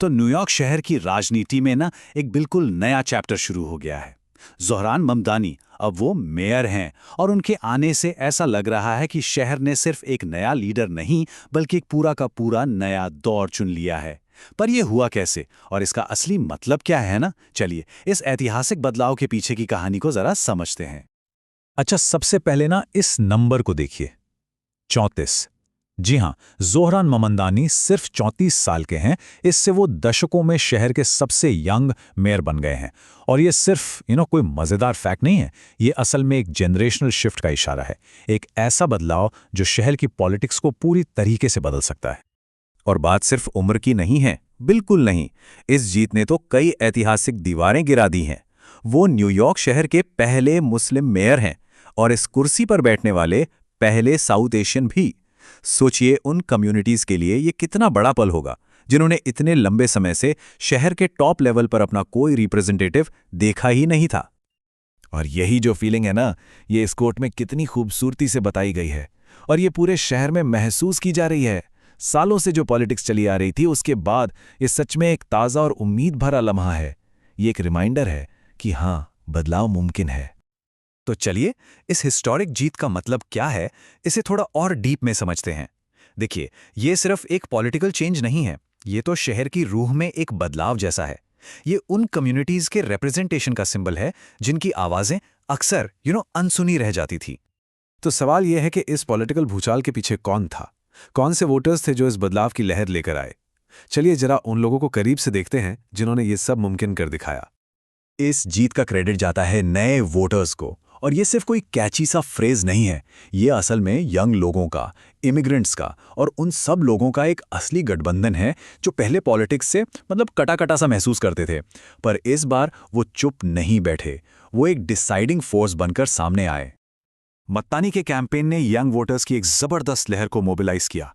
तो न्यूयॉर्क शहर की राजनीति में ना एक बिल्कुल नया चैप्टर शुरू हो गया है। ज़ोहरान ममदानी अब वो मेयर हैं और उनके आने से ऐसा लग रहा है कि शहर ने सिर्फ एक नया लीडर नहीं बल्कि एक पूरा का पूरा नया दौर चुन लिया है। पर यह हुआ कैसे और इसका असली मतलब क्या है ना, चलिए इस ऐतिहासिक बदलाव के पीछे की कहानी को जरा समझते हैं। अच्छा, सबसे पहले ना इस नंबर को देखिए, 34। जी हाँ, ज़ोहरान ममदानी सिर्फ 34 साल के हैं। इससे वो दशकों में शहर के सबसे यंग मेयर बन गए हैं। और ये सिर्फ कोई मज़ेदार फैक्ट नहीं है, ये असल में एक जनरेशनल शिफ्ट का इशारा है। एक ऐसा बदलाव जो शहर की पॉलिटिक्स को पूरी तरीके से बदल सकता है। और बात सिर्फ उम्र की नहीं है, बिल्कुल नहीं। इस जीत ने तो कई ऐतिहासिक दीवारें गिरा दी हैं। वो न्यूयॉर्क शहर के पहले मुस्लिम मेयर हैं और इस कुर्सी पर बैठने वाले पहले साउथ एशियन भी। सोचिए उन कम्युनिटीज के लिए ये कितना बड़ा पल होगा जिन्होंने इतने लंबे समय से शहर के टॉप लेवल पर अपना कोई रिप्रेजेंटेटिव देखा ही नहीं था। और यही जो फीलिंग है ना, ये इस कोट में कितनी खूबसूरती से बताई गई है और ये पूरे शहर में महसूस की जा रही है। सालों से जो पॉलिटिक्स चली आ रही थी, उसके बाद ये सच में एक ताज़ा और उम्मीद भरा लम्हा है। ये एक रिमाइंडर है कि हाँ, बदलाव मुमकिन है। तो चलिए इस हिस्टोरिक जीत का मतलब क्या है, इसे थोड़ा और डीप में समझते हैं। देखिए, ये सिर्फ एक पॉलिटिकल चेंज नहीं है, ये तो शहर की रूह में एक बदलाव जैसा है। ये उन कम्युनिटीज के रिप्रेजेंटेशन का सिंबल है जिनकी आवाजें अक्सर अनसुनी रह जाती थी। तो सवाल यह है कि इस पॉलिटिकल भूचाल के पीछे कौन था, कौन से वोटर्स थे जो इस बदलाव की लहर लेकर आए। चलिए जरा उन लोगों को करीब से देखते हैं जिन्होंने ये सब मुमकिन कर दिखाया। इस जीत का क्रेडिट जाता है नए वोटर्स को। और ये सिर्फ कोई कैची सा फ्रेज नहीं है, ये असल में यंग लोगों का, इमिग्रेंट्स का और उन सब लोगों का एक असली गठबंधन है जो पहले पॉलिटिक्स से कटा-कटा सा महसूस करते थे। पर इस बार वो चुप नहीं बैठे, वो एक डिसाइडिंग फोर्स बनकर सामने आए। मत्तानी के कैंपेन ने यंग वोटर्स की एक जबरदस्त लहर को मोबिलाइज किया।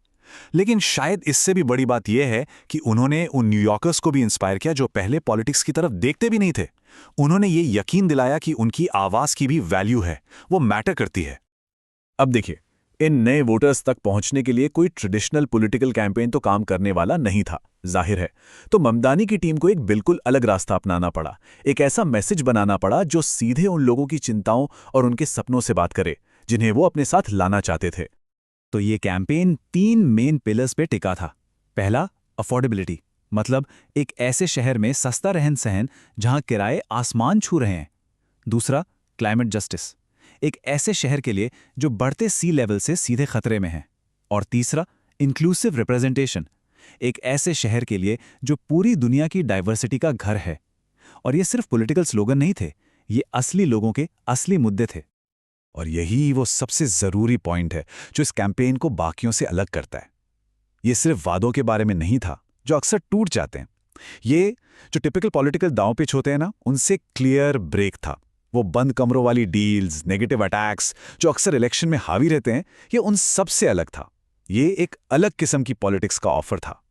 लेकिन शायद इससे भी बड़ी बात यह है कि उन्होंने उन न्यूयॉर्कर्स को भी इंस्पायर किया जो पहले पॉलिटिक्स की तरफ देखते भी नहीं थे। उन्होंने ये यकीन दिलाया कि उनकी आवाज की भी वैल्यू है, वो मैटर करती है। अब देखिए, इन नए वोटर्स तक पहुंचने के लिए कोई ट्रेडिशनल पॉलिटिकल कैंपेन तो काम करने वाला नहीं था, जाहिर है। तो ममदानी की टीम को एक बिल्कुल अलग रास्ता अपनाना पड़ा। एक ऐसा मैसेज बनाना पड़ा जो सीधे उन लोगों की चिंताओं और उनके सपनों से बात करे जिन्हें वो अपने साथ लाना चाहते थे। तो ये कैंपेन 3 मेन पिलर्स पे टिका था। पहला, अफोर्डेबिलिटी, मतलब एक ऐसे शहर में सस्ता रहन सहन जहां किराए आसमान छू रहे हैं। दूसरा, क्लाइमेट जस्टिस, एक ऐसे शहर के लिए जो बढ़ते सी लेवल से सीधे खतरे में है। और तीसरा, इंक्लूसिव रिप्रेजेंटेशन, एक ऐसे शहर के लिए जो पूरी दुनिया की डाइवर्सिटी का घर है। और ये सिर्फ पॉलिटिकल स्लोगन नहीं थे, ये असली लोगों के असली मुद्दे थे। और यही वो सबसे ज़रूरी पॉइंट है जो इस कैंपेन को बाकियों से अलग करता है। ये सिर्फ वादों के बारे में नहीं था जो अक्सर टूट जाते हैं। ये जो टिपिकल पॉलिटिकल दांव पेच होते हैं ना, उनसे क्लियर ब्रेक था। वो बंद कमरों वाली डील्स, नेगेटिव अटैक्स जो अक्सर इलेक्शन में हावी रहते हैं, ये उन सब से अलग था। ये एक अलग किस्म की पॉलिटिक्स का ऑफर था।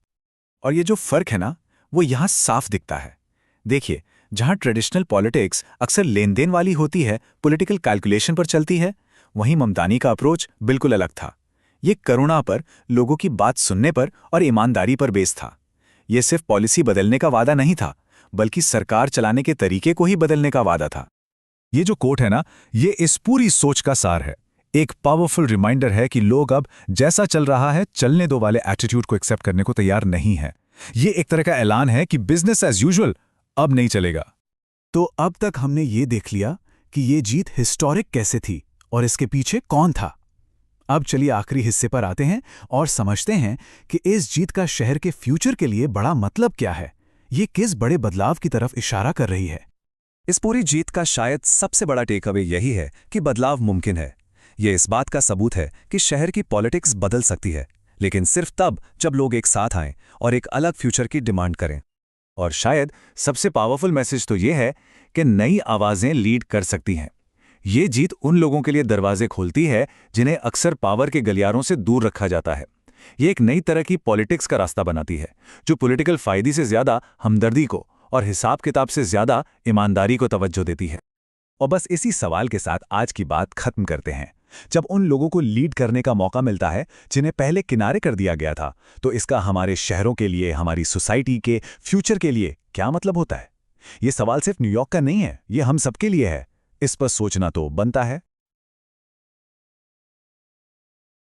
और ये जो फर्क है ना, वो यहां साफ दिखता है। देखिए, जहां ट्रेडिशनल पॉलिटिक्स अक्सर लेन देन वाली होती है, पॉलिटिकल कैलकुलेशन पर चलती है, वहीं ममदानी का अप्रोच बिल्कुल अलग था। ये करुणा पर, लोगों की बात सुनने पर और ईमानदारी पर बेस था। ये सिर्फ पॉलिसी बदलने का वादा नहीं था, बल्कि सरकार चलाने के तरीके को ही बदलने का वादा था। ये जो कोट है ना, ये इस पूरी सोच का सार है। एक पावरफुल रिमाइंडर है कि लोग अब जैसा चल रहा है चलने दो वाले एटीट्यूड को एक्सेप्ट करने को तैयार नहीं है। ये एक तरह का ऐलान है कि बिजनेस एज यूजुअल अब नहीं चलेगा। तो अब तक हमने ये देख लिया कि ये जीत हिस्टोरिक कैसे थी और इसके पीछे कौन था। अब चलिए आखिरी हिस्से पर आते हैं और समझते हैं कि इस जीत का शहर के फ्यूचर के लिए बड़ा मतलब क्या है। ये किस बड़े बदलाव की तरफ इशारा कर रही है। इस पूरी जीत का शायद सबसे बड़ा टेकअवे यही है कि बदलाव मुमकिन है। ये इस बात का सबूत है कि शहर की पॉलिटिक्स बदल सकती है, लेकिन सिर्फ तब जब लोग एक साथ आएं और एक अलग फ्यूचर की डिमांड करें। और शायद सबसे पावरफुल मैसेज तो ये है कि नई आवाजें लीड कर सकती हैं। ये जीत उन लोगों के लिए दरवाजे खोलती है जिन्हें अक्सर पावर के गलियारों से दूर रखा जाता है। ये एक नई तरह की पॉलिटिक्स का रास्ता बनाती है जो पॉलिटिकल फायदे से ज्यादा हमदर्दी को और हिसाब किताब से ज्यादा ईमानदारी को तवज्जो देती है। और बस इसी सवाल के साथ आज की बात खत्म करते हैं। जब उन लोगों को लीड करने का मौका मिलता है जिन्हें पहले किनारे कर दिया गया था, तो इसका हमारे शहरों के लिए, हमारी सोसाइटी के फ्यूचर के लिए क्या मतलब होता है? ये सवाल सिर्फ न्यूयॉर्क का नहीं है, ये हम सबके लिए है। इस पर सोचना तो बनता है।